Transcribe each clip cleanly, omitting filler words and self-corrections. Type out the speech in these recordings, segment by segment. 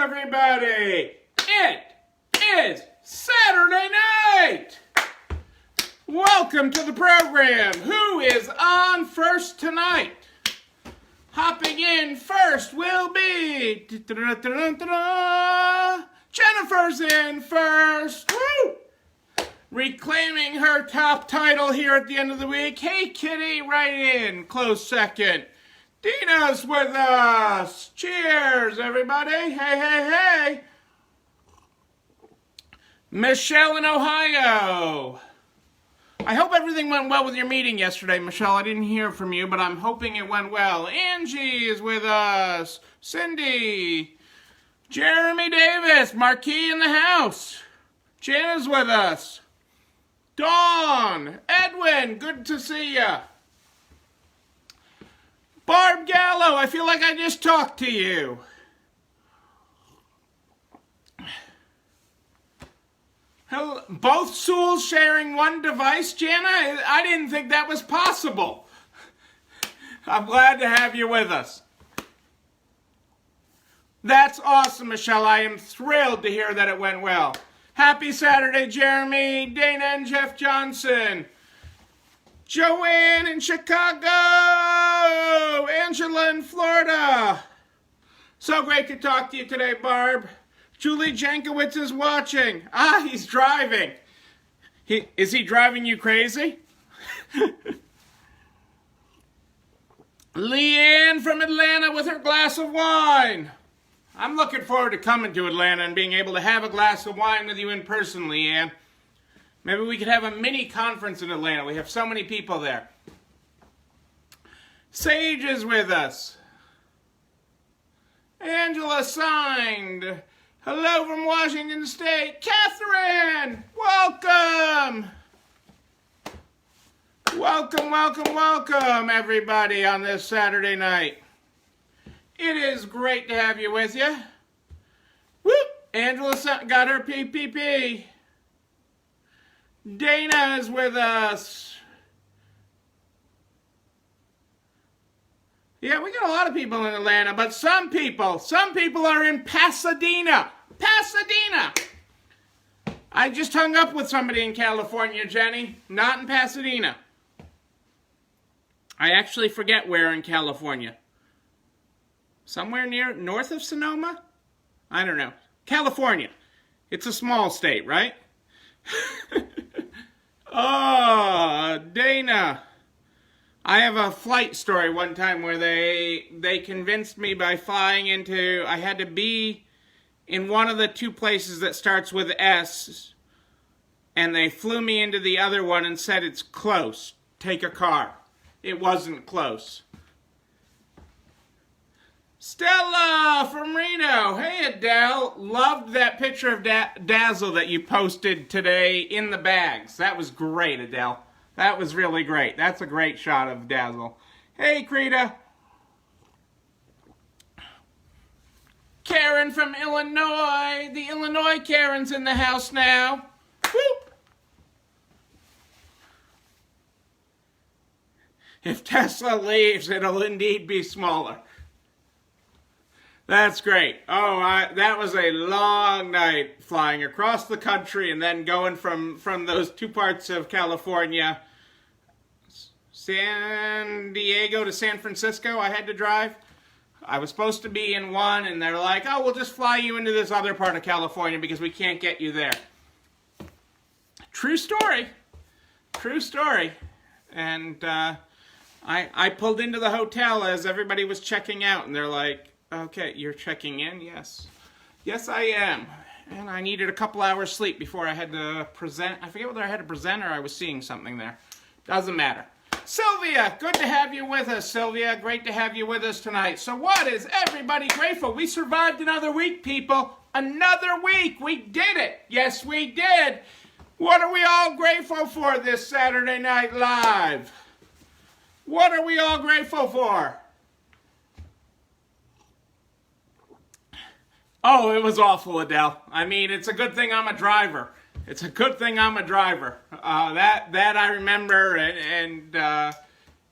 everybody! It is Saturday night! Welcome to the program. Who is on first tonight? Hopping in first will be... Jennifer's in first! Woo! Reclaiming her top title here at the end of the week. Hey, Kitty, right in. Close second. Dina's with us. Cheers, everybody. Hey, hey, hey. Michelle in Ohio. I hope everything went well with your meeting yesterday, Michelle. I didn't hear from you, but I'm hoping it went well. Angie is with us. Cindy. Jeremy Davis. Marquis in the house. Jana's with us. Dawn. Edwin. Good to see ya. Barb Gallo, I feel like I just talked to you. Hello, both stools sharing one device, Jana? I didn't think that was possible. I'm glad to have you with us. That's awesome, Michelle. I am thrilled to hear that it went well. Happy Saturday, Jeremy, Dana, and Jeff Johnson. Joanne in Chicago! Angela in Florida! So great to talk to you today, Barb. Julie Jankowitz is watching. He's driving. Is he driving you crazy? Leanne from Atlanta with her glass of wine. I'm looking forward to coming to Atlanta and being able to have a glass of wine with you in person, Leanne. Maybe we could have a mini conference in Atlanta. We have so many people there. Sage is with us. Angela signed. Hello from Washington State. Catherine, welcome. Welcome, welcome, welcome, everybody, on this Saturday night. It is great to have you with you. Whoop! Angela got her PPP. Dana is with us. Yeah, we got a lot of people in Atlanta, but some people are in Pasadena. Pasadena! I just hung up with somebody in California, Jenny. Not in Pasadena. I actually forget where in California. Somewhere near north of Sonoma? I don't know. California. It's a small state, right? Oh, Dana. I have a flight story one time where they convinced me by flying into... I had to be in one of the two places that starts with S, and they flew me into the other one and said it's close. Take a car. It wasn't close. Stella from Reno. Hey, Adele. Loved that picture of Dazzle that you posted today in the bags. That was great, Adele. That was really great. That's a great shot of Dazzle. Hey, Krita. Karen from Illinois. The Illinois Karen's in the house now. Whoop. If Tesla leaves, it'll indeed be smaller. That's great. Oh, that was a long night flying across the country and then going from those two parts of California, San Diego to San Francisco. I had to drive. I was supposed to be in one, and they're like, oh, we'll just fly you into this other part of California because we can't get you there. True story. True story. And I pulled into the hotel as everybody was checking out, and they're like, okay, you're checking in? Yes. Yes, I am. And I needed a couple hours sleep before I had to present. I forget whether I had to present or I was seeing something there. Doesn't matter. Sylvia, good to have you with us, Sylvia. Great to have you with us tonight. So what is everybody grateful? We survived another week, people. Another week. We did it. Yes, we did. What are we all grateful for this Saturday Night Live? What are we all grateful for? Oh, it was awful, Adele. I mean, it's a good thing I'm a driver. It's a good thing I'm a driver. That I remember, and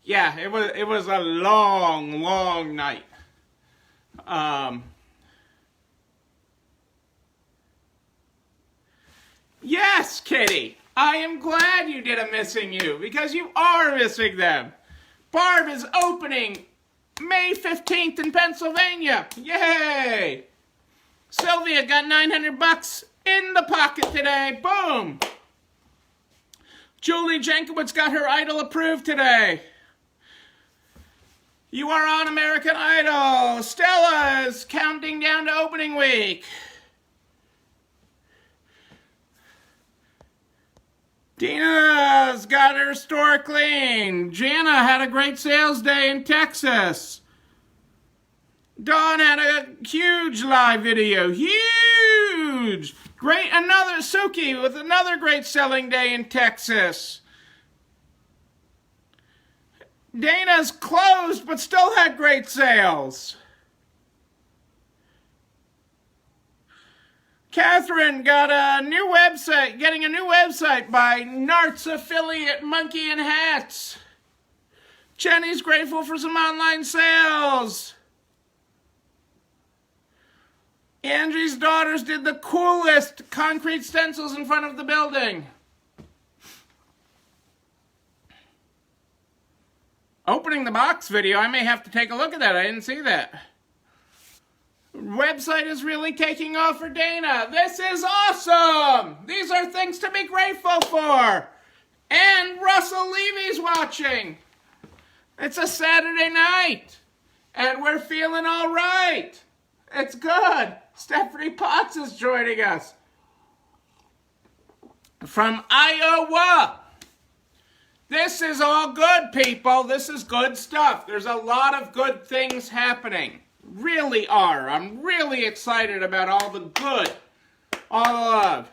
yeah, it was a long, long night. Yes, Kitty. I am glad you did a missing you, because you are missing them. Barb is opening May 15th in Pennsylvania. Yay! Sylvia got $900 in the pocket today. Boom! Julie Jankowitz got her Idol approved today. You are on American Idol. Stella is counting down to opening week. Dina's got her store clean. Jana had a great sales day in Texas. Dawn had a huge live video. Huge! Great, another Suki with another great selling day in Texas. Dana's closed but still had great sales. Catherine got a new website, getting a new website by Nart's affiliate Monkey and Hats. Jenny's grateful for some online sales. Angie's daughters did the coolest concrete stencils in front of the building. Opening the box video, I may have to take a look at that. I didn't see that. Website is really taking off for Dana. This is awesome! These are things to be grateful for. And Russell Levy's watching. It's a Saturday night. And we're feeling all right. It's good. Stephanie Potts is joining us. From Iowa. This is all good, people. This is good stuff. There's a lot of good things happening. Really are. I'm really excited about all the good. All the love.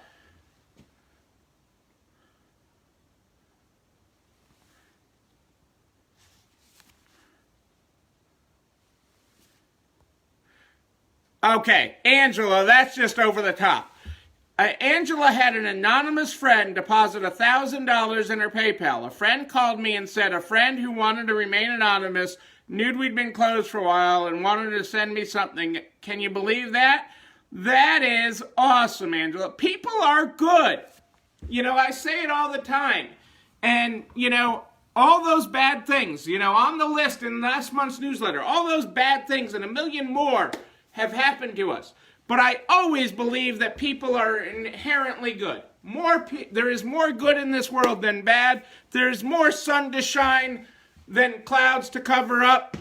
Okay, Angela, that's just over the top. Angela had an anonymous friend deposit $1,000 in her PayPal. A friend called me and said a friend who wanted to remain anonymous knew we'd been closed for a while and wanted to send me something. Can you believe that? That is awesome, Angela. People are good. You know, I say it all the time. And, you know, all those bad things, you know, on the list in last month's newsletter, all those bad things and a million more have happened to us. But I always believe that people are inherently good. There is more good in this world than bad. There's more sun to shine than clouds to cover up.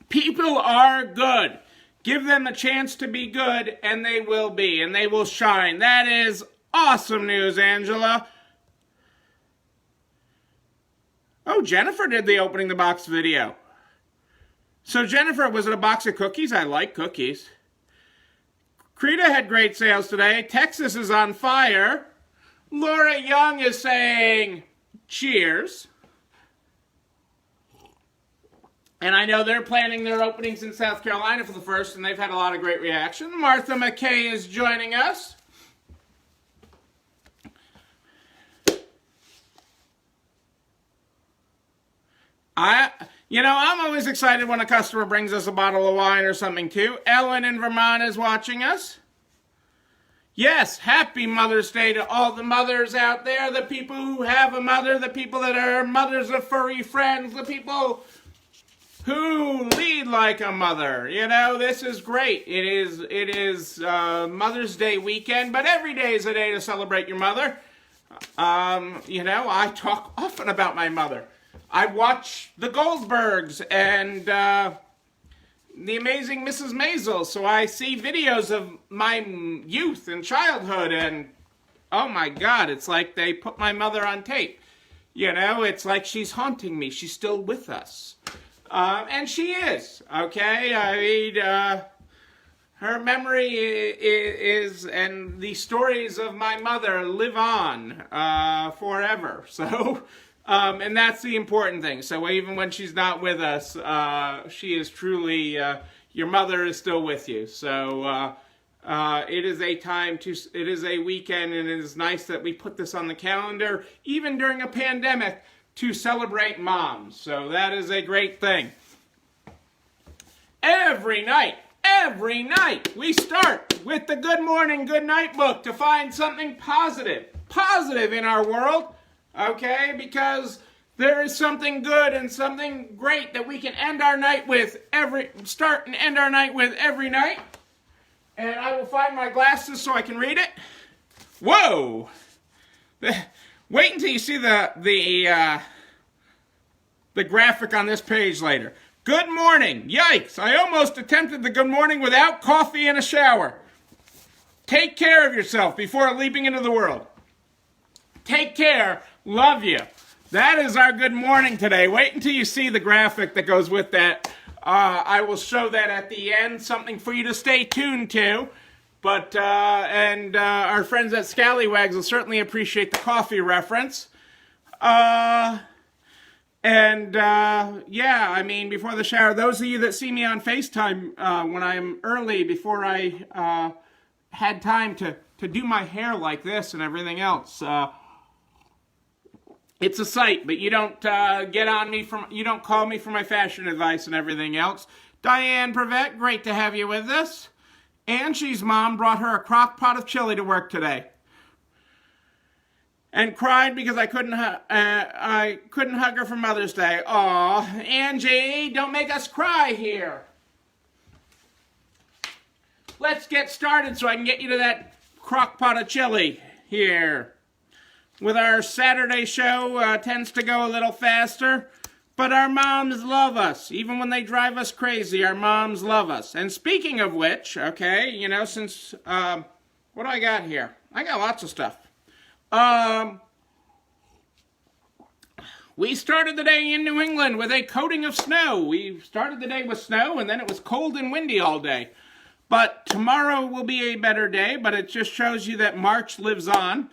People are good. Give them a chance to be good, and they will be, and they will shine. That is awesome news, Angela. Oh, Jennifer did the opening the box video. So Jennifer, was it a box of cookies? I like cookies. Krita had great sales today. Texas is on fire. Laura Young is saying cheers. And I know they're planning their openings in South Carolina for the first, and they've had a lot of great reaction. Martha McKay is joining us. I'm always excited when a customer brings us a bottle of wine or something too. Ellen in Vermont is watching us. Yes, happy Mother's Day to all the mothers out there, the people who have a mother, the people that are mothers of furry friends, the people who lead like a mother. You know, this is great. It is Mother's Day weekend, but every day is a day to celebrate your mother. I talk often about my mother. I watch the Goldbergs and the amazing Mrs. Maisel, so I see videos of my youth and childhood, and oh my God, it's like they put my mother on tape. You know, it's like she's haunting me. She's still with us. And she is, okay? I mean, her memory is, and the stories of my mother live on forever. So, and that's the important thing. So even when she's not with us, she is truly, your mother is still with you. So it is a weekend, and it is nice that we put this on the calendar, even during a pandemic, to celebrate moms. So that is a great thing. Every night, we start with the Good Morning, Good Night book to find something positive in our world, okay? Because there is something good and something great that we can end our night with start and end our night with every night. And I will find my glasses so I can read it. Whoa! Wait until you see the graphic on this page later. Good morning. Yikes, I almost attempted the good morning without coffee and a shower. Take care of yourself before leaping into the world. Take care. Love you. That is our good morning today. Wait until you see the graphic that goes with that. I will show that at the end, something for you to stay tuned to. But, our friends at Scallywags will certainly appreciate the coffee reference. Yeah, I mean, before the shower, those of you that see me on FaceTime when I'm early, before I had time to do my hair like this and everything else, it's a sight, but you don't get on me you don't call me for my fashion advice and everything else. Diane Prevet, great to have you with us. Angie's mom brought her a crock pot of chili to work today. And cried because I couldn't hug her for Mother's Day. Aw, Angie, don't make us cry here. Let's get started so I can get you to that crock pot of chili here. With our Saturday show, tends to go a little faster, but our moms love us. Even when they drive us crazy, our moms love us. And speaking of which, okay, you know, since, what do I got here? I got lots of stuff. We started the day in New England with a coating of snow. We started the day with snow, and then it was cold and windy all day. But tomorrow will be a better day, but it just shows you that March lives on,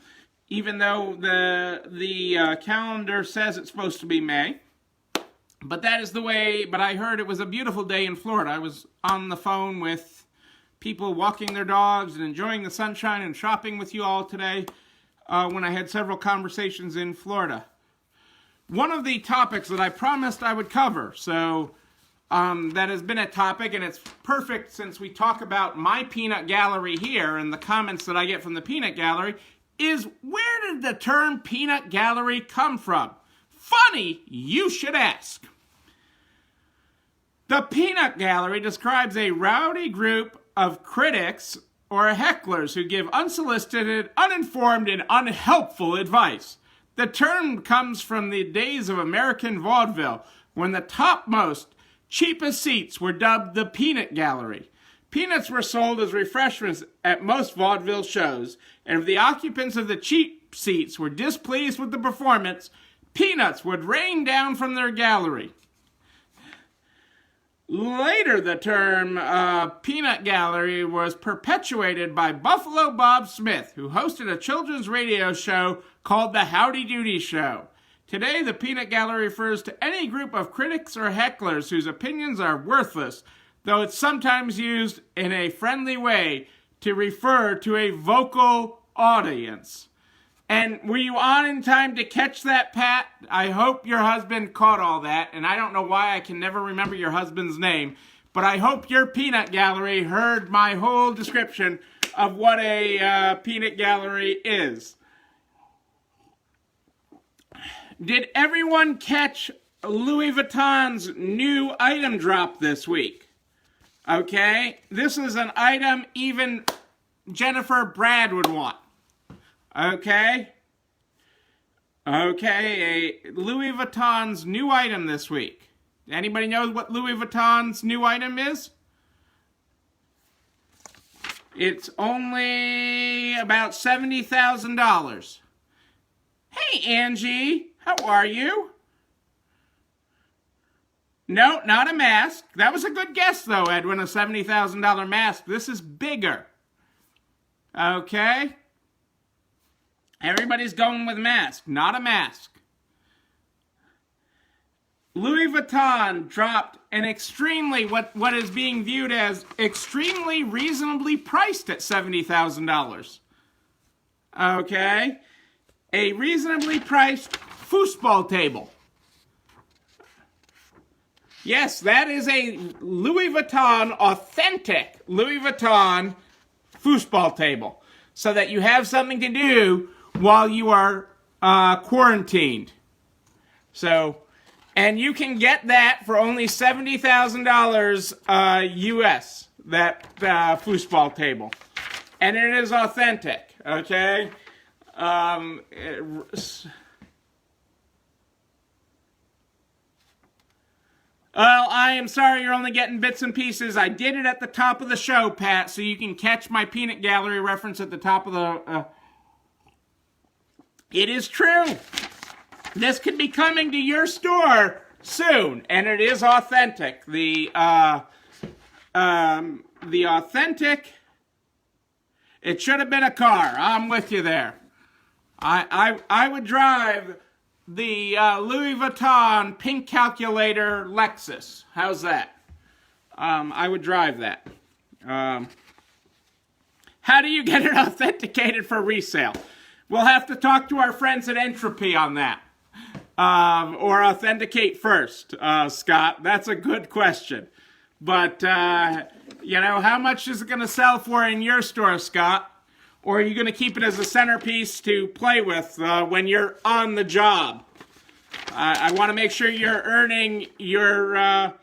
even though the calendar says it's supposed to be May. But that is the way, but I heard it was a beautiful day in Florida. I was on the phone with people walking their dogs and enjoying the sunshine and shopping with you all today when I had several conversations in Florida. One of the topics that I promised I would cover, so that has been a topic, and it's perfect since we talk about my peanut gallery here and the comments that I get from the peanut gallery, is where did the term peanut gallery come from? Funny, you should ask. The peanut gallery describes a rowdy group of critics or hecklers who give unsolicited, uninformed, and unhelpful advice. The term comes from the days of American vaudeville, when the topmost, cheapest seats were dubbed the peanut gallery. Peanuts were sold as refreshments at most vaudeville shows, and if the occupants of the cheap seats were displeased with the performance, peanuts would rain down from their gallery. Later, the term peanut gallery was perpetuated by Buffalo Bob Smith, who hosted a children's radio show called The Howdy Doody Show. Today, the peanut gallery refers to any group of critics or hecklers whose opinions are worthless, though it's sometimes used in a friendly way to refer to a vocal audience. And were you on in time to catch that, Pat? I hope your husband caught all that, and I don't know why I can never remember your husband's name, but I hope your peanut gallery heard my whole description of what a peanut gallery is. Did everyone catch Louis Vuitton's new item drop this week? Okay, this is an item even Jennifer Brad would want. Okay, a Louis Vuitton's new item this week. Anybody know what Louis Vuitton's new item is? It's only about $70,000. Hey, Angie, how are you? No, not a mask. That was a good guess, though, Edwin, a $70,000 mask. This is bigger. Okay? Everybody's going with mask, not a mask. Louis Vuitton dropped an extremely, what is being viewed as extremely reasonably priced at $70,000. Okay? A reasonably priced foosball table. Yes, that is a Louis Vuitton, authentic Louis Vuitton foosball table so that you have something to do while you are quarantined. So, and you can get that for only $70,000 US, that foosball table. And it is authentic, okay? Well, I am sorry you're only getting bits and pieces. I did it at the top of the show, Pat, so you can catch my peanut gallery reference at the top of the... It is true. This could be coming to your store soon, and it is authentic. The authentic... It should have been a car. I'm with you there. I would drive the Louis Vuitton pink calculator Lexus. How's that? I would drive that. How do you get it authenticated for resale? We'll have to talk to our friends at Entropy on that. Or authenticate first, Scott. That's a good question. But, you know, how much is it going to sell for in your store, Scott? Or are you going to keep it as a centerpiece to play with when you're on the job? I want to make sure you're earning your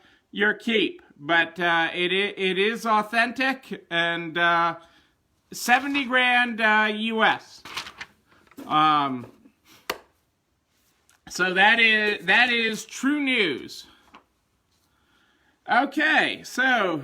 keep. But it is authentic, and 70 grand US. So that is true news. Okay, so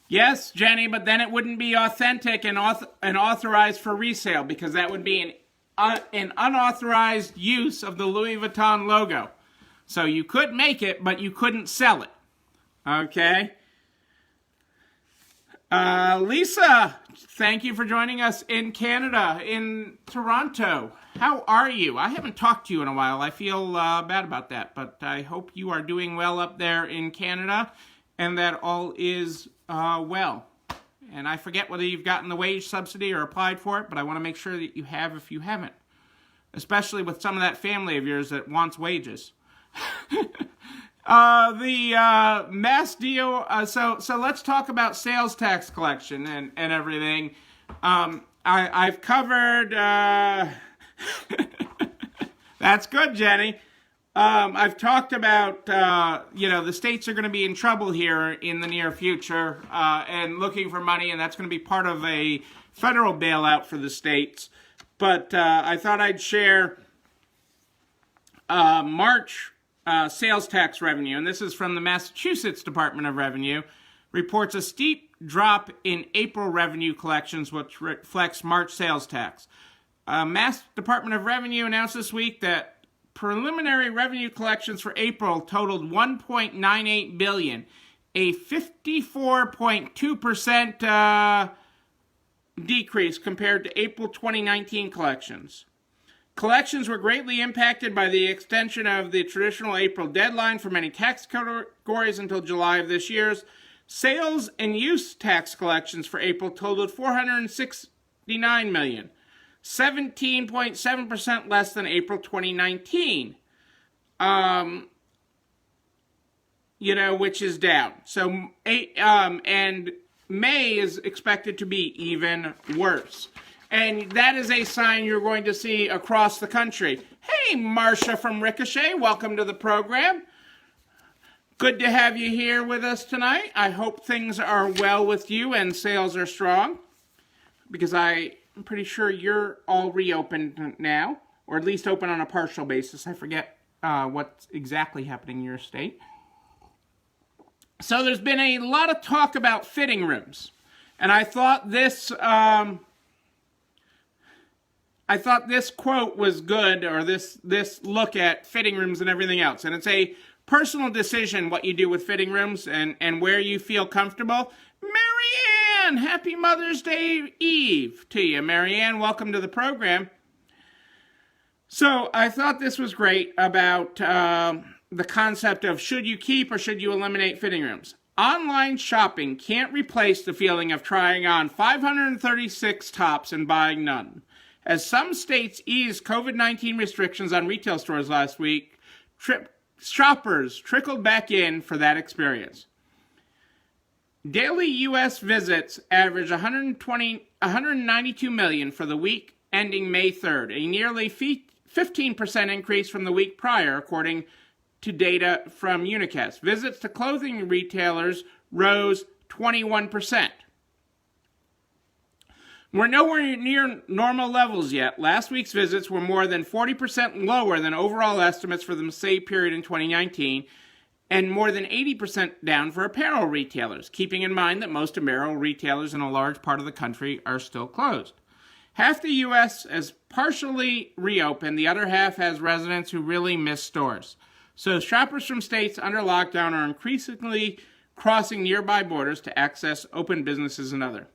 yes, Jenny, but then it wouldn't be authentic and authorized for resale, because that would be an unauthorized use of the Louis Vuitton logo. So you could make it, but you couldn't sell it. Okay. Lisa, thank you for joining us in Canada, in Toronto. How are you? I haven't talked to you in a while. I feel bad about that, but I hope you are doing well up there in Canada and that all is well. And I forget whether you've gotten the wage subsidy or applied for it, but I want to make sure that you have if you haven't, especially with some of that family of yours that wants wages. The mass deal, so let's talk about sales tax collection and everything. I've covered, that's good, Jenny. I've talked about, the states are going to be in trouble here in the near future, and looking for money, and that's going to be part of a federal bailout for the states. But, I thought I'd share, March sales tax revenue, and this is from the Massachusetts Department of Revenue, reports a steep drop in April revenue collections, which reflects March sales tax. Mass Department of Revenue announced this week that preliminary revenue collections for April totaled $1.98 billion, a 54.2% decrease compared to April 2019 collections. Collections were greatly impacted by the extension of the traditional April deadline for many tax categories until July of this year. Sales and use tax collections for April totaled $469 million, 17.7% less than April 2019, which is down. So, and May is expected to be even worse. And that is a sign you're going to see across the country. Hey, Marcia from Ricochet, welcome to the program. Good to have you here with us tonight. I hope things are well with you and sales are strong, because I'm pretty sure you're all reopened now, or at least open on a partial basis. I forget what's exactly happening in your state. So there's been a lot of talk about fitting rooms, and I thought this quote was good, or this look at fitting rooms and everything else. And it's a personal decision what you do with fitting rooms and where you feel comfortable. Marianne, happy Mother's Day Eve to you. Marianne, welcome to the program. So I thought this was great about the concept of should you keep or should you eliminate fitting rooms. Online shopping can't replace the feeling of trying on 536 tops and buying none. As some states eased COVID-19 restrictions on retail stores last week, shoppers trickled back in for that experience. Daily U.S. visits averaged 192 million for the week ending May 3rd, a nearly 15% increase from the week prior, according to data from Unicast. Visits to clothing retailers rose 21%. We're nowhere near normal levels yet. Last week's visits were more than 40% lower than overall estimates for the same period in 2019, and more than 80% down for apparel retailers, keeping in mind that most apparel retailers in a large part of the country are still closed. Half the U.S. has partially reopened. The other half has residents who really miss stores. So shoppers from states under lockdown are increasingly crossing nearby borders to access open businesses and other.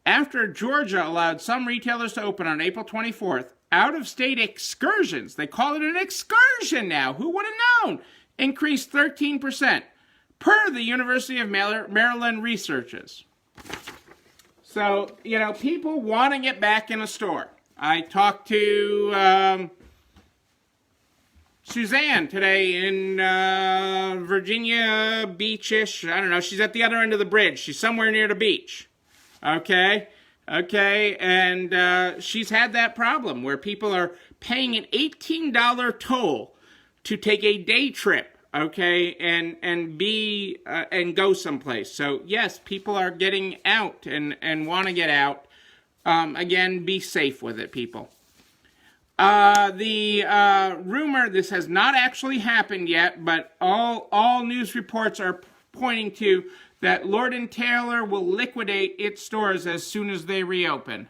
After Georgia allowed some retailers to open on April 24th, out-of-state excursions, they call it an excursion now, who would have known, increased 13%, per the University of Maryland researchers. So, people want to get back in a store. I talked to Suzanne today in Virginia Beach-ish. I don't know. She's at the other end of the bridge. She's somewhere near the beach. Okay, and she's had that problem where people are paying an $18 toll to take a day trip, okay, and go someplace. So yes, people are getting out and want to get out. Again, be safe with it, people. The rumor, this has not actually happened yet, but all news reports are pointing to that Lord & Taylor will liquidate its stores as soon as they reopen.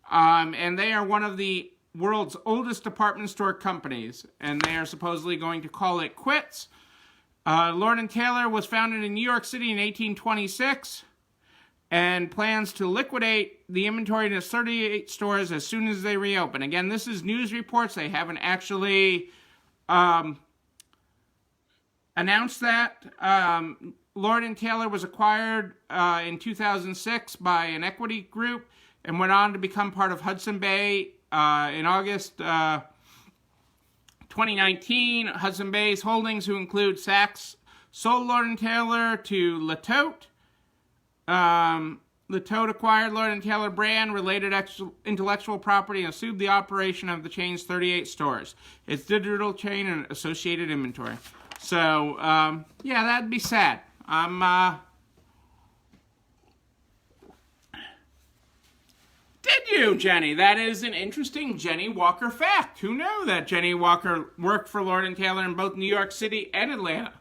And they are one of the world's oldest department store companies, and they are supposedly going to call it quits. Lord & Taylor was founded in New York City in 1826 and plans to liquidate the inventory to 38 stores as soon as they reopen. Again, this is news reports. They haven't actually announced that. Lord & Taylor was acquired in 2006 by an equity group and went on to become part of Hudson Bay in August 2019. Hudson Bay's holdings, who include Saks, sold Lord & Taylor to Latote. Latote acquired Lord & Taylor brand, related intellectual property, and assumed the operation of the chain's 38 stores, its digital chain, and associated inventory. So, yeah, that'd be sad. Did you, Jenny? That is an interesting Jenny Walker fact. Who knew that Jenny Walker worked for Lord & Taylor in both New York City and Atlanta?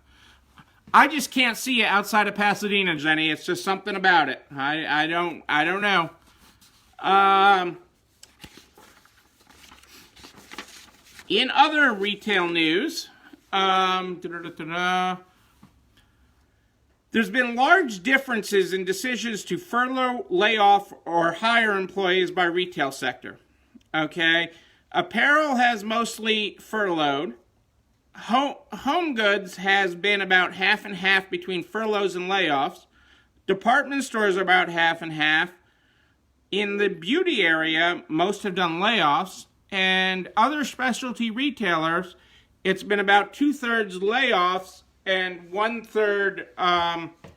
I just can't see you outside of Pasadena, Jenny. It's just something about it. I don't know. In other retail news, there's been large differences in decisions to furlough, lay off, or hire employees by retail sector. Okay? Apparel has mostly furloughed. Home goods has been about half and half between furloughs and layoffs. Department stores are about half and half. In the beauty area, most have done layoffs. And other specialty retailers, it's been about 2/3 layoffs and 1/3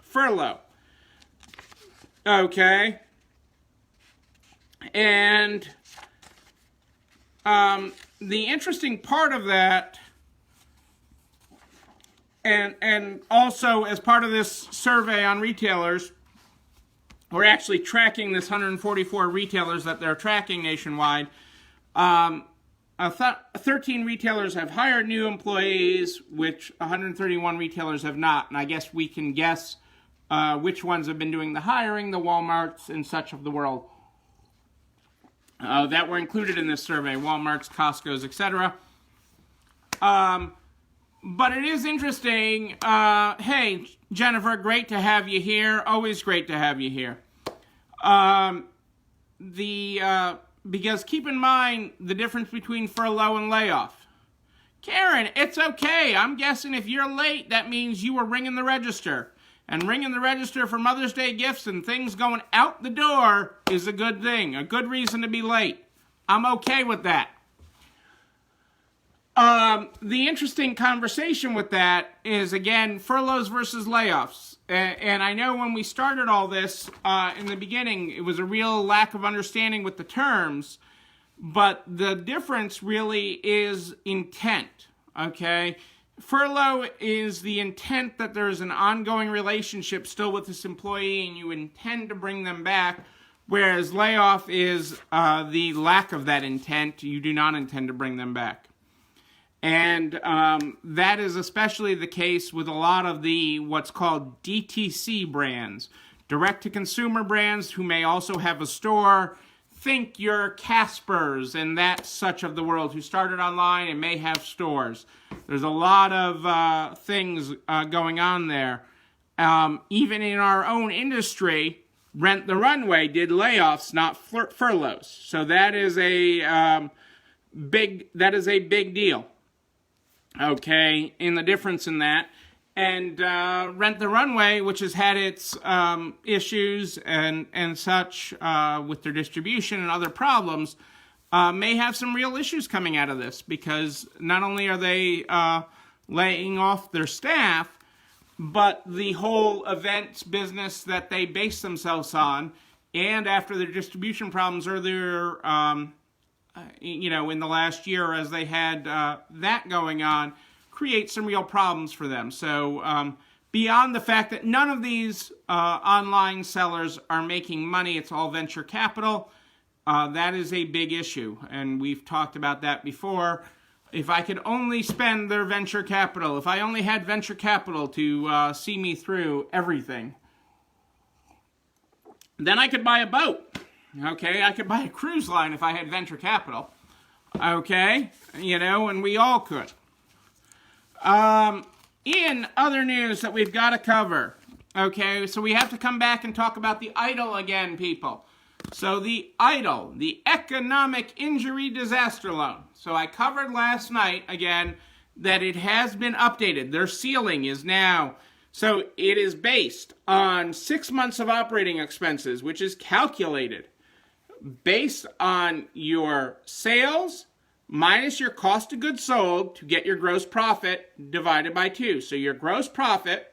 furlough. Okay? And the interesting part of that, and also as part of this survey on retailers, we're actually tracking this 144 retailers that they're tracking nationwide. 13 retailers have hired new employees, which 131 retailers have not. And I guess we can guess which ones have been doing the hiring, the Walmarts and such of the world that were included in this survey, Walmarts, Costco's, etc. But it is interesting. Hey, Jennifer, great to have you here. Always great to have you here. Because keep in mind the difference between furlough and layoff. Karen, it's okay. I'm guessing if you're late, that means you were ringing the register. And ringing the register for Mother's Day gifts and things going out the door is a good thing. A good reason to be late. I'm okay with that. The interesting conversation with that is, again, furloughs versus layoffs. And I know when we started all this in the beginning, it was a real lack of understanding with the terms, but the difference really is intent, okay? Furlough is the intent that there's an ongoing relationship still with this employee and you intend to bring them back, whereas layoff is the lack of that intent. You do not intend to bring them back. And that is especially the case with a lot of the what's called DTC brands, direct-to-consumer brands who may also have a store. Think your Caspers and that such of the world who started online and may have stores. There's a lot of things going on there. Even in our own industry, Rent the Runway did layoffs, not furloughs. So that is a big deal. Okay, in the difference in that. And Rent the Runway, which has had its issues and such with their distribution and other problems, may have some real issues coming out of this, because not only are they laying off their staff, but the whole events business that they base themselves on, and after their distribution problems earlier, in the last year, as they had that going on, create some real problems for them. So beyond the fact that none of these online sellers are making money, it's all venture capital, that is a big issue. And we've talked about that before. If I could only spend their venture capital, if I only had venture capital to see me through everything, then I could buy a boat. Okay, I could buy a cruise line if I had venture capital. Okay, and we all could. In other news that we've got to cover, okay, so we have to come back and talk about the EIDL again, people. So the EIDL, the Economic Injury Disaster Loan. So I covered last night, again, that it has been updated. Their ceiling is now, so it is based on 6 months of operating expenses, which is calculated based on your sales minus your cost of goods sold to get your gross profit divided by 2. So your gross profit,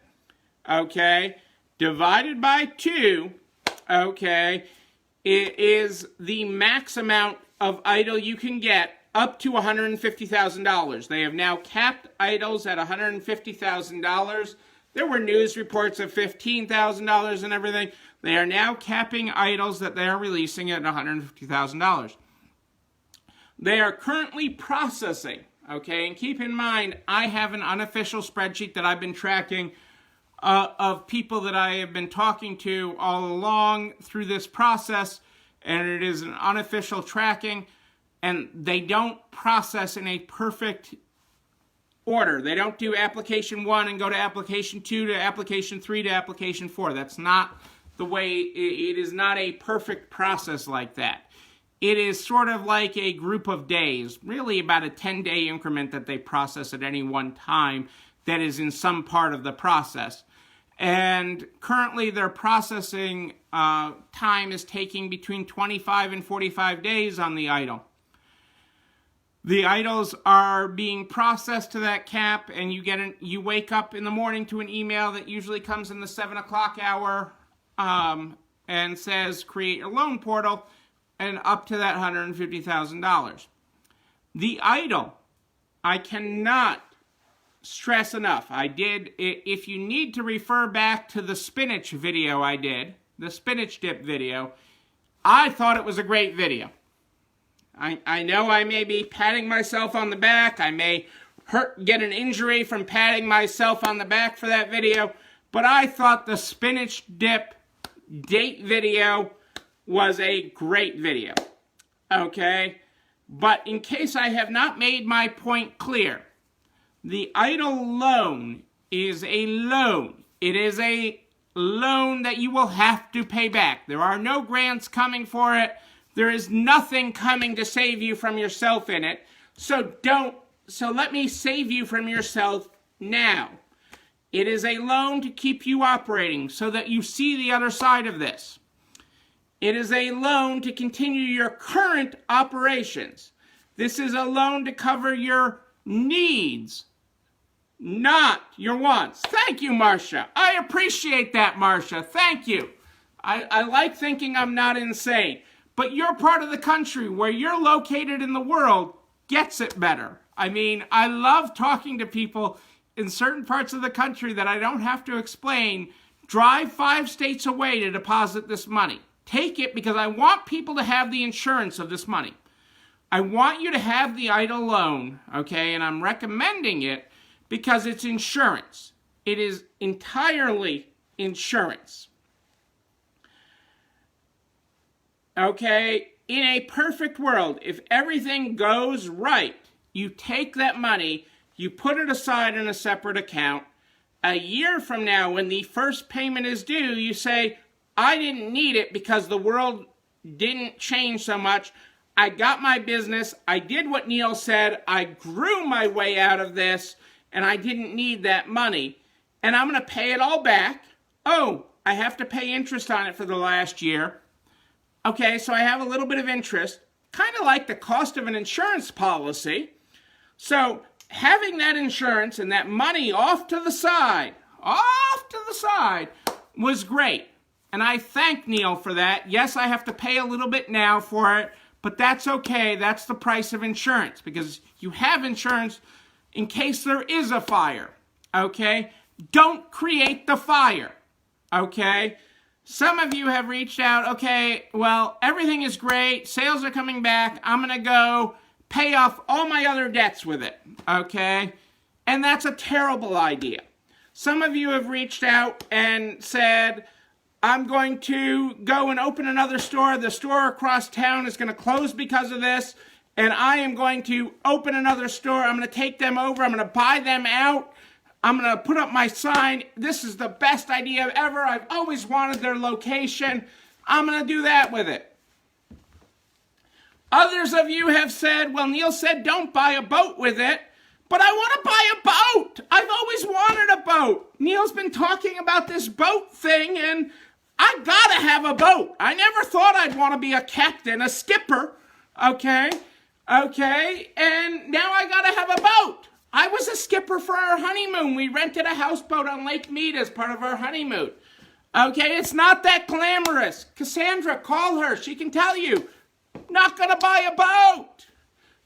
okay, divided by 2, okay, it is the max amount of EIDL you can get up to $150,000. They have now capped EIDLs at $150,000. There were news reports of $15,000 and everything. They are now capping EIDLs that they are releasing at $150,000. They are currently processing, okay, and keep in mind, I have an unofficial spreadsheet that I've been tracking of people that I have been talking to all along through this process, and it is an unofficial tracking, and they don't process in a perfect order. They don't do application 1 and go to application 2 to application 3 to application 4. That's not the way, it is not a perfect process like that. It is sort of like a group of days, really about a 10-day increment that they process at any one time that is in some part of the process. And currently their processing time is taking between 25 and 45 days on the EIDL. The EIDLs are being processed to that cap, and you wake up in the morning to an email that usually comes in the 7 o'clock hour and says create your loan portal, and up to that $150,000. The EIDL, I cannot stress enough. If you need to refer back to the spinach video I did, the spinach dip video, I thought it was a great video. I know I may be patting myself on the back. I may get an injury from patting myself on the back for that video, but I thought the spinach dip date video was a great video. Okay? But in case I have not made my point clear, the EIDL loan is a loan. It is a loan that you will have to pay back. There are no grants coming for it. There is nothing coming to save you from yourself in it. So let me save you from yourself now. It is a loan to keep you operating so that you see the other side of this. It is a loan to continue your current operations. This is a loan to cover your needs, not your wants. Thank you, Marcia. I appreciate that, Marcia. Thank you. I like thinking I'm not insane. But your part of the country where you're located in the world gets it better. I mean, I love talking to people in certain parts of the country that I don't have to explain. Drive 5 states away to deposit this money. Take it because I want people to have the insurance of this money. I want you to have the EIDL loan, okay? And I'm recommending it because it's insurance. It is entirely insurance. Okay? In a perfect world, if everything goes right, you take that money, you put it aside in a separate account. A year from now, when the first payment is due, you say, I didn't need it because the world didn't change so much. I got my business. I did what Neil said. I grew my way out of this, and I didn't need that money. And I'm going to pay it all back. Oh, I have to pay interest on it for the last year. Okay, so I have a little bit of interest, kind of like the cost of an insurance policy. So having that insurance and that money off to the side was great. And I thank Neil for that. Yes, I have to pay a little bit now for it, but that's okay. That's the price of insurance because you have insurance in case there is a fire, okay? Don't create the fire, okay? Some of you have reached out, okay, well, everything is great. Sales are coming back. I'm going to go pay off all my other debts with it, okay? And that's a terrible idea. Some of you have reached out and said, I'm going to go and open another store. The store across town is going to close because of this, and I am going to open another store. I'm going to take them over. I'm going to buy them out. I'm going to put up my sign. This is the best idea ever. I've always wanted their location. I'm going to do that with it. Others of you have said, well, Neil said don't buy a boat with it, but I want to buy a boat. I've always wanted a boat. Neil's been talking about this boat thing, and I got to have a boat. I never thought I'd want to be a captain, a skipper, okay, and now I got to have a boat. I was a skipper for our honeymoon. We rented a houseboat on Lake Mead as part of our honeymoon. Okay, it's not that glamorous. Cassandra, call her. She can tell you. Not going to buy a boat.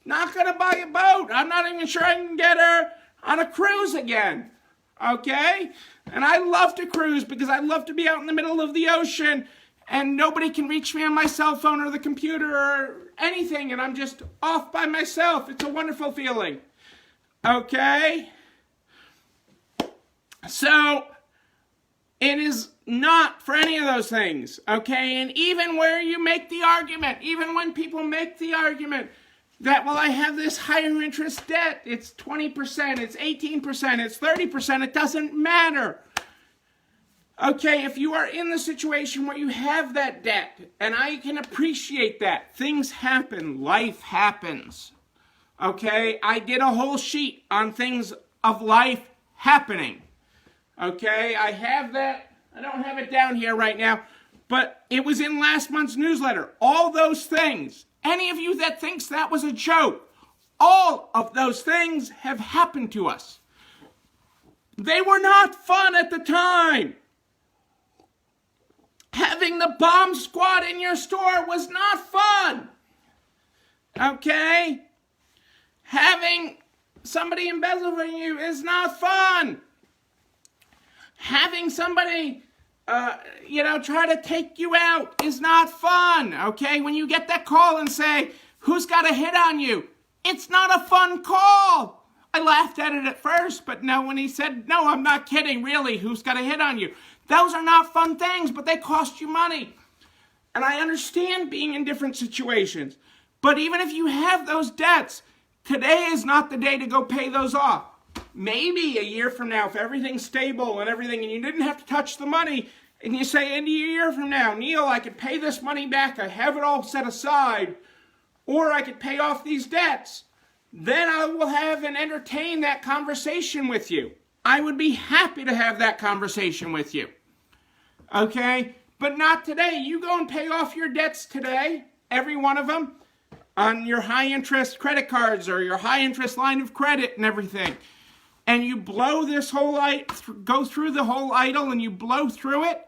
Not going to buy a boat. I'm not even sure I can get her on a cruise again. Okay? And I love to cruise because I love to be out in the middle of the ocean and nobody can reach me on my cell phone or the computer or anything and I'm just off by myself. It's a wonderful feeling. Okay? So, it is not for any of those things, okay? And even where you make the argument, even when people make the argument that, well, I have this higher interest debt, it's 20%, it's 18%, it's 30%, it doesn't matter. Okay, if you are in the situation where you have that debt, and I can appreciate that, things happen, life happens. Okay, I did a whole sheet on things of life happening. Okay, I have that. I don't have it down here right now, but it was in last month's newsletter. All those things. Any of you that thinks that was a joke, all of those things have happened to us. They were not fun at the time. Having the bomb squad in your store was not fun. Okay? Having somebody embezzle from you is not fun. Having somebody, try to take you out is not fun, okay? When you get that call and say, who's got a hit on you? It's not a fun call. I laughed at it at first, but no, when he said, no, I'm not kidding, really, who's got a hit on you? Those are not fun things, but they cost you money. And I understand being in different situations. But even if you have those debts, today is not the day to go pay those off. Maybe a year from now, if everything's stable and everything, and you didn't have to touch the money, and you say, in a year from now, Neil, I could pay this money back, I have it all set aside, or I could pay off these debts, then I will have and entertain that conversation with you. I would be happy to have that conversation with you. Okay? But not today. You go and pay off your debts today, every one of them. on your high interest credit cards or your high interest line of credit and everything, and you blow this whole go through the whole EIDL and you blow through it,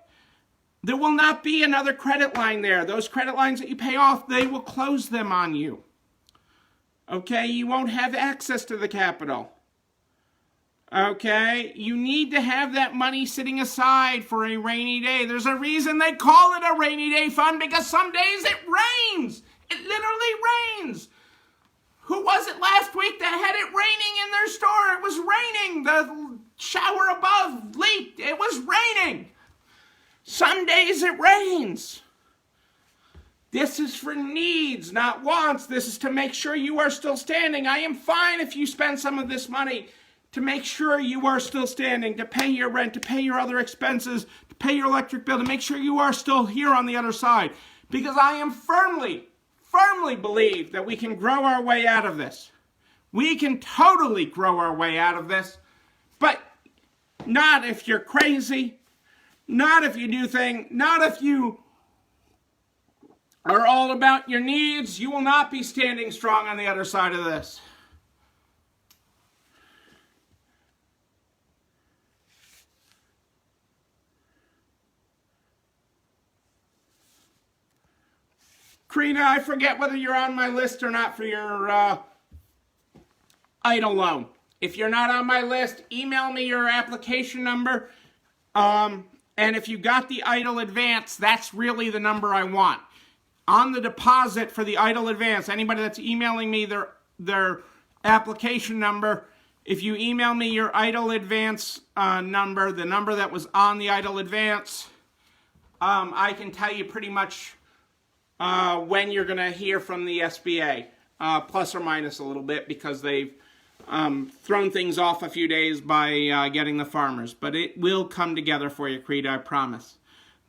there will not be another credit line there. Those credit lines that you pay off, they will close them on you. Okay, you won't have access to the capital. Okay, you need to have that money sitting aside for a rainy day. There's a reason they call it a rainy day fund, because some days it rains. It literally rains. Who was it last week that had it raining in their store? It was raining. The shower above leaked. It was raining. Some days it rains. This is for needs, not wants. This is to make sure you are still standing. I am fine if you spend some of this money to make sure you are still standing, to pay your rent, to pay your other expenses, to pay your electric bill, to make sure you are still here on the other side. Because I am firmly believe that we can grow our way out of this. We can totally grow our way out of this, but not if you're crazy, not if you do things, not if you are all about your needs. You will not be standing strong on the other side of this. Karina, I forget whether you're on my list or not for your EIDL loan. If you're not on my list, email me your application number. And if you got the EIDL advance, that's really the number I want. On the deposit for the EIDL advance, anybody that's emailing me their application number, if you email me your EIDL advance number, the number that was on the EIDL advance, I can tell you pretty much when you're going to hear from the SBA, plus or minus a little bit, because they've thrown things off a few days by getting the farmers. But it will come together for you, Creed, I promise.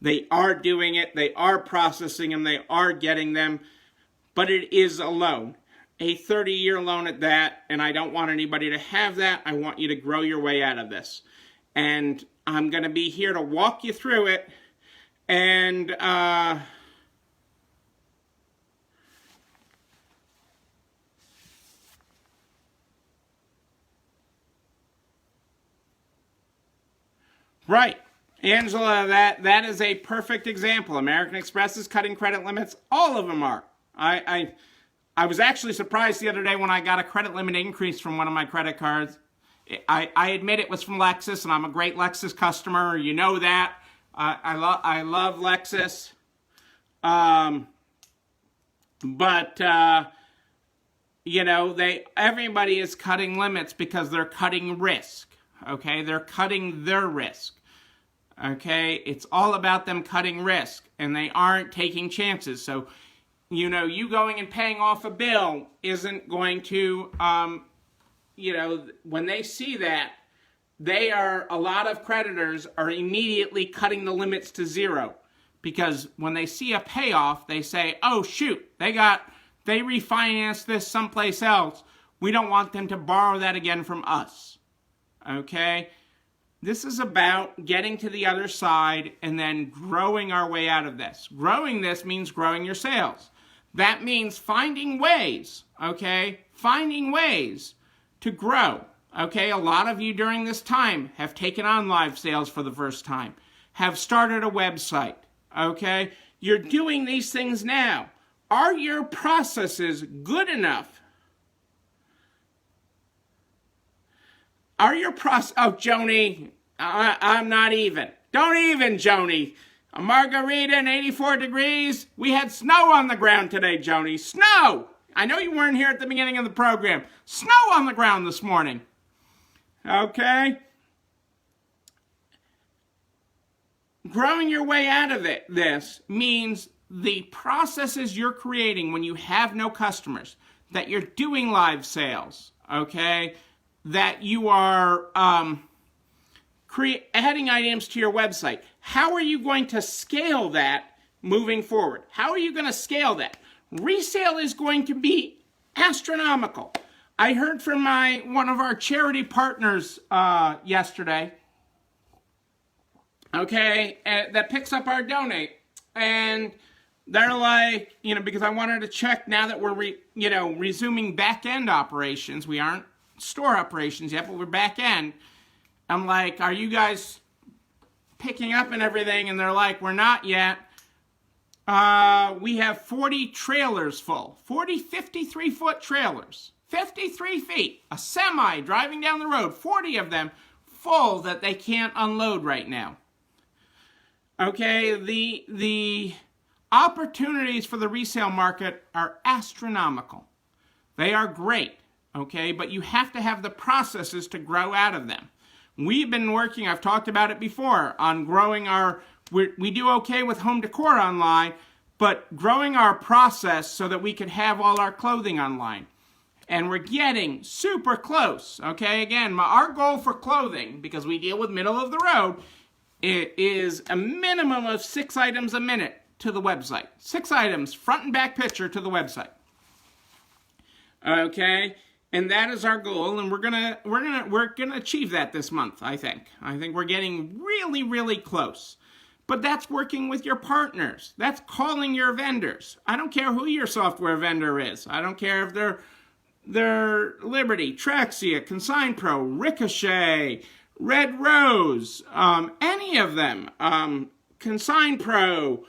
They are doing it. They are processing them. They are getting them. But it is a loan, a 30-year loan at that, and I don't want anybody to have that. I want you to grow your way out of this. And I'm going to be here to walk you through it. And right. Angela, that is a perfect example. American Express is cutting credit limits. All of them are. I was actually surprised the other day when I got a credit limit increase from one of my credit cards. I admit it was from Lexus, and I'm a great Lexus customer. You know that. I love Lexus. But you know, everybody is cutting limits because they're cutting risk. Okay, they're cutting their risk. Okay, it's all about them cutting risk, and they aren't taking chances. So, you know, you going and paying off a bill isn't going to, you know, when they see that, a lot of creditors are immediately cutting the limits to zero, because when they see a payoff, they say, oh shoot, they refinanced this someplace else. We don't want them to borrow that again from us. Okay? This is about getting to the other side and then growing our way out of this. Growing this means growing your sales. That means finding ways, okay? Finding ways to grow, okay? A lot of you during this time have taken on live sales for the first time, have started a website, okay? You're doing these things now. Are your processes good enough? Are your oh, Joni, I'm not even. Don't even, Joni. A margarita and 84 degrees. We had snow on the ground today, Joni. Snow! I know you weren't here at the beginning of the program. Snow on the ground this morning. Okay? Growing your way out of this means the processes you're creating when you have no customers, that you're doing live sales, okay? That you are adding items to your website. How are you going to scale that moving forward? How are you going to scale that? Resale is going to be astronomical. I heard from one of our charity partners yesterday, okay, that picks up our donate, and they're like, because I wanted to check now that we're, resuming back-end operations. We aren't store operations yet, but we're back-end. I'm like, are you guys picking up and everything? And they're like, we're not yet. We have 40 trailers full. 40 53-foot trailers. 53 feet. A semi driving down the road. 40 of them full that they can't unload right now. Okay, the opportunities for the resale market are astronomical. They are great, okay, but you have to have the processes to grow out of them. We've been working, I've talked about it before, on growing we do okay with home decor online, but growing our process so that we could have all our clothing online. And we're getting super close, okay? Again, our goal for clothing, because we deal with middle of the road, it is a minimum of 6 items a minute to the website. 6 items, front and back picture to the website. Okay, and that is our goal, and we're gonna achieve that this month. I think we're getting really, really close. But that's working with your partners. That's calling your vendors. I don't care who your software vendor is. I don't care if they're Liberty, Traxia, Consign Pro, Ricochet, Red Rose, any of them, Consign Pro,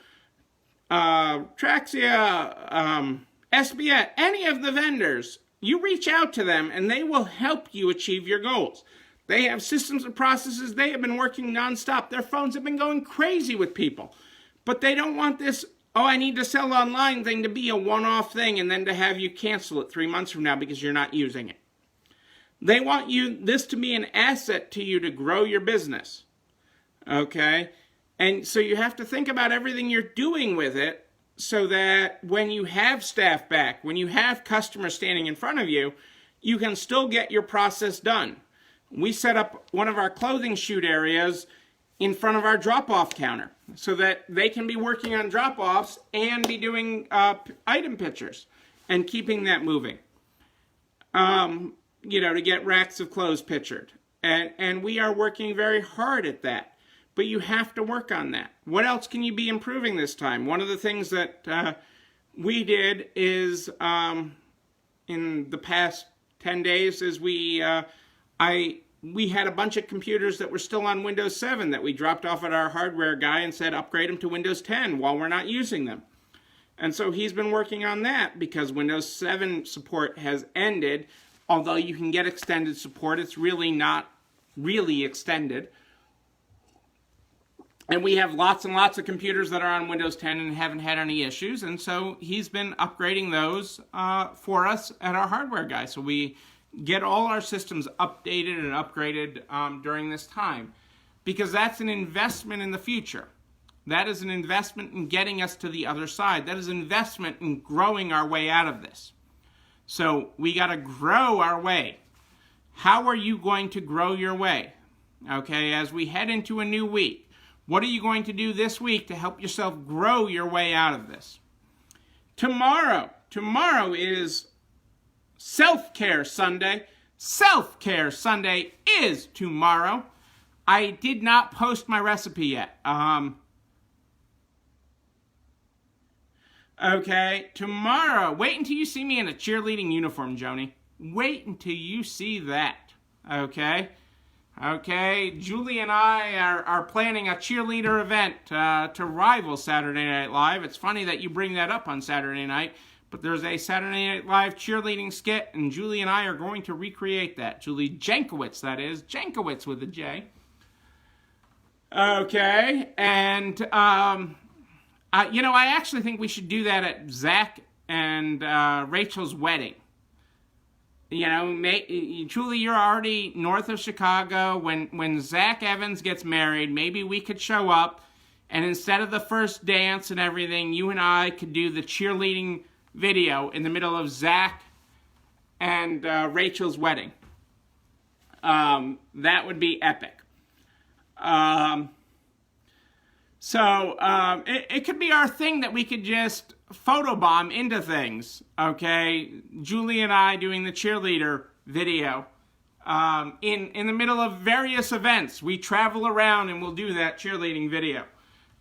Traxia, SBA, any of the vendors, you reach out to them and they will help you achieve your goals. They have systems and processes. They have been working nonstop. Their phones have been going crazy with people. But they don't want this, I need to sell online thing to be a one-off thing and then to have you cancel it 3 months from now because you're not using it. They want this to be an asset to you to grow your business. Okay? And so you have to think about everything you're doing with it so that when you have staff back, when you have customers standing in front of you, you can still get your process done. We set up one of our clothing shoot areas in front of our drop-off counter so that they can be working on drop-offs and be doing item pictures and keeping that moving. To get racks of clothes pictured. And we are working very hard at that. But you have to work on that. What else can you be improving this time? One of the things that we did is in the past 10 days is we had a bunch of computers that were still on Windows 7 that we dropped off at our hardware guy and said upgrade them to Windows 10 while we're not using them. And so he's been working on that because Windows 7 support has ended. Although you can get extended support, it's really not really extended. And we have lots and lots of computers that are on Windows 10 and haven't had any issues. And so he's been upgrading those for us at our hardware guy. So we get all our systems updated and upgraded during this time. Because that's an investment in the future. That is an investment in getting us to the other side. That is an investment in growing our way out of this. So we got to grow our way. How are you going to grow your way? Okay, as we head into a new week, what are you going to do this week to help yourself grow your way out of this? Tomorrow is Self-Care Sunday. Self-Care Sunday is tomorrow. I did not post my recipe yet. Okay, tomorrow, wait until you see me in a cheerleading uniform, Joni. Wait until you see that, okay? Okay, Julie and I are planning a cheerleader event to rival Saturday Night Live. It's funny that you bring that up on Saturday night, but there's a Saturday Night Live cheerleading skit, and Julie and I are going to recreate that. Julie Jankowitz, that is. Jankowitz with a J. Okay, and I actually think we should do that at Zach and Rachel's wedding. Julie, you're already north of Chicago. When Zach Evans gets married, maybe we could show up, and instead of the first dance and everything, you and I could do the cheerleading video in the middle of Zach and Rachel's wedding. That would be epic. It could be our thing that we could just photobomb into things, okay? Julie and I doing the cheerleader video in the middle of various events. We travel around and we'll do that cheerleading video.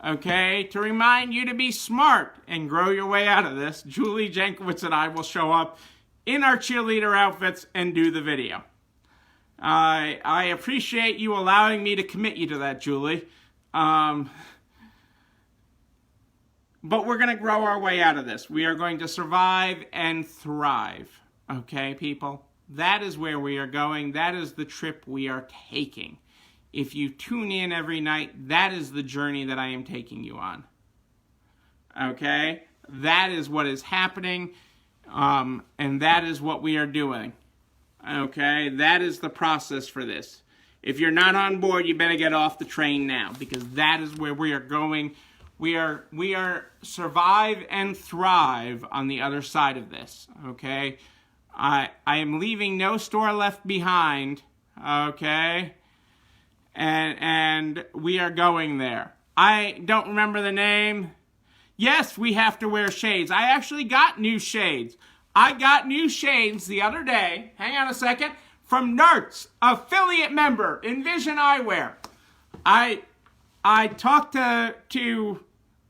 Okay, to remind you to be smart and grow your way out of this, Julie Jankowicz and I will show up in our cheerleader outfits and do the video. I appreciate you allowing me to commit you to that, Julie. But we're going to grow our way out of this. We are going to survive and thrive. Okay, people? That is where we are going. That is the trip we are taking. If you tune in every night, that is the journey that I am taking you on. Okay? That is what is happening, and that is what we are doing. Okay? That is the process for this. If you're not on board, you better get off the train now, because that is where we are going. We are survive and thrive on the other side of this. Okay? I am leaving no store left behind. Okay? And we are going there. I don't remember the name. Yes, we have to wear shades. I actually got new shades. I got new shades the other day. Hang on a second. From Nart's, affiliate member, Envision Eyewear. I talked to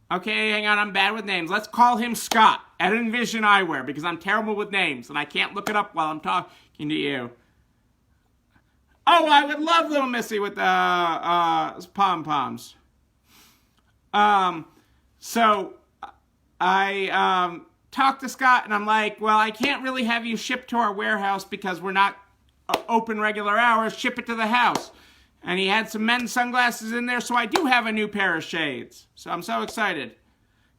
okay, hang on, I'm bad with names. Let's call him Scott at Envision Eyewear, because I'm terrible with names and I can't look it up while I'm talking to you. Oh, I would love Little Missy with pom-poms. So I talked to Scott and I'm like, well, I can't really have you ship to our warehouse because we're not open regular hours. Ship it to the house. And he had some men's sunglasses in there, so I do have a new pair of shades. So I'm so excited.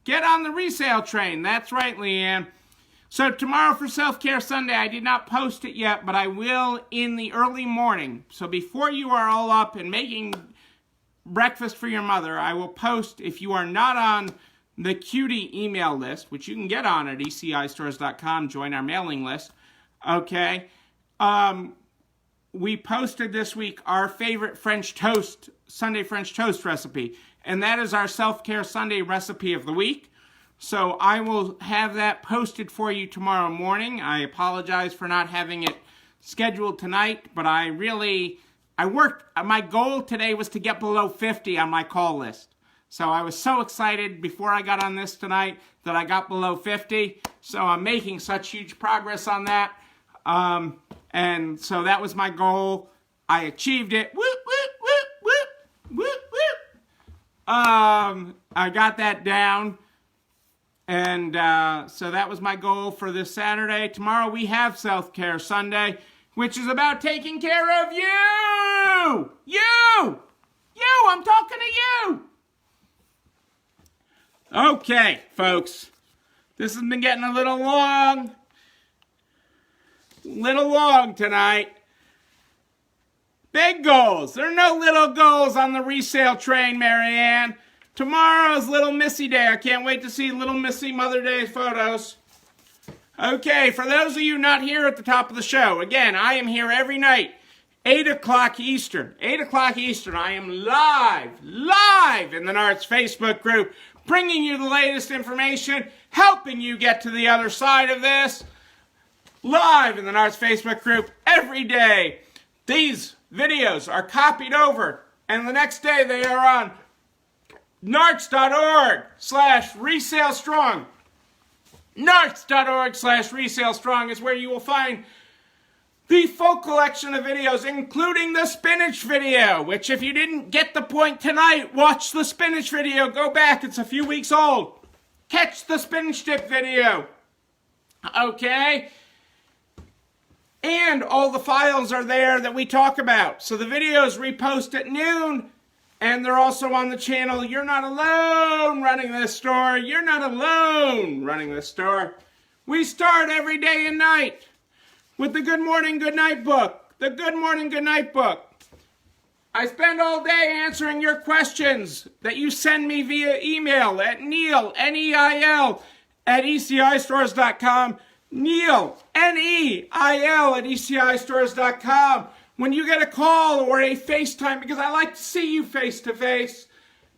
Get on the resale train. That's right, Leanne. So tomorrow for Self-Care Sunday, I did not post it yet, but I will in the early morning. So before you are all up and making breakfast for your mother, I will post, if you are not on the cutie email list, which you can get on at ecistores.com, join our mailing list, okay? We posted this week our favorite French toast, Sunday French toast recipe, and that is our Self-Care Sunday recipe of the week. So I will have that posted for you tomorrow morning. I apologize for not having it scheduled tonight, but I worked, my goal today was to get below 50 on my call list. So I was so excited before I got on this tonight that I got below 50. So I'm making such huge progress on that. And so that was my goal. I achieved it. Whoop, whoop, whoop, whoop, whoop, whoop. I got that down. And so that was my goal for this Saturday. Tomorrow we have Self-Care Sunday, which is about taking care of you! You! I'm talking to you! Okay, folks. This has been getting a little long tonight. Big goals. There are no little goals on the resale train, Marianne. Tomorrow's Little Missy Day. I can't wait to see Little Missy Mother Day photos. Okay, for those of you not here at the top of the show, again, I am here every night, 8 o'clock Eastern. 8 o'clock Eastern, I am live in the Nart's Facebook group, bringing you the latest information, helping you get to the other side of this. Live in the Nart's Facebook group every day. These videos are copied over, and the next day they are on narts.org/resalestrong. narts.org/resalestrong is where you will find the full collection of videos, including the spinach video, which if you didn't get the point tonight, watch the spinach video. Go back, it's a few weeks old. Catch the spinach dip video. Okay? And all the files are there that we talk about. So the videos repost at noon. And they're also on the channel. You're not alone running this store. You're not alone running this store. We start every day and night with the Good Morning, Good Night book. The Good Morning, Good Night book. I spend all day answering your questions that you send me via email at Neil, N-E-I-L, at ECIstores.com. Neil, N-E-I-L, at ECIstores.com. When you get a call or a FaceTime, because I like to see you face to face,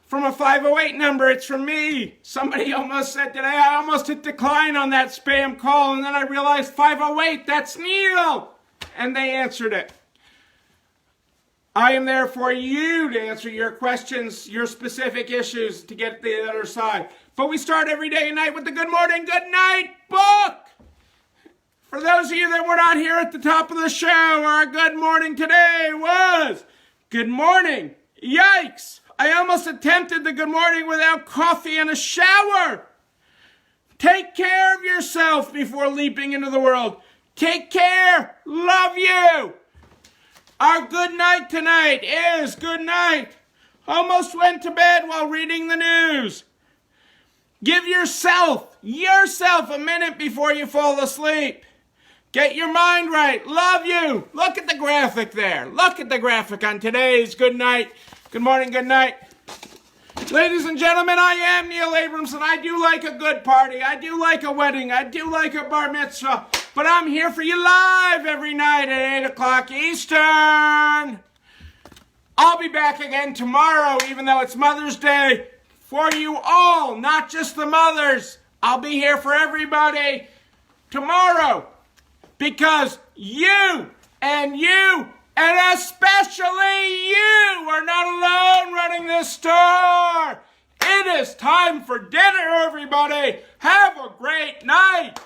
from a 508 number, it's from me. Somebody almost said today, I almost hit decline on that spam call, and then I realized 508, that's Neil. And they answered it. I am there for you to answer your questions, your specific issues, to get to the other side. But we start every day and night with the Good Morning, Good Night book. For those of you that were not here at the top of the show, our good morning today was, good morning. Yikes. I almost attempted the good morning without coffee and a shower. Take care of yourself before leaping into the world. Take care. Love you. Our good night tonight is good night. Almost went to bed while reading the news. Give yourself a minute before you fall asleep. Get your mind right. Love you. Look at the graphic there. Look at the graphic on today's good night. Good morning, good night. Ladies and gentlemen, I am Neil Abrams, and I do like a good party. I do like a wedding. I do like a bar mitzvah. But I'm here for you live every night at 8 o'clock Eastern. I'll be back again tomorrow, even though it's Mother's Day, for you all, not just the mothers. I'll be here for everybody tomorrow, because you and especially you are not alone running this store. It is time for dinner, everybody. Have a great night.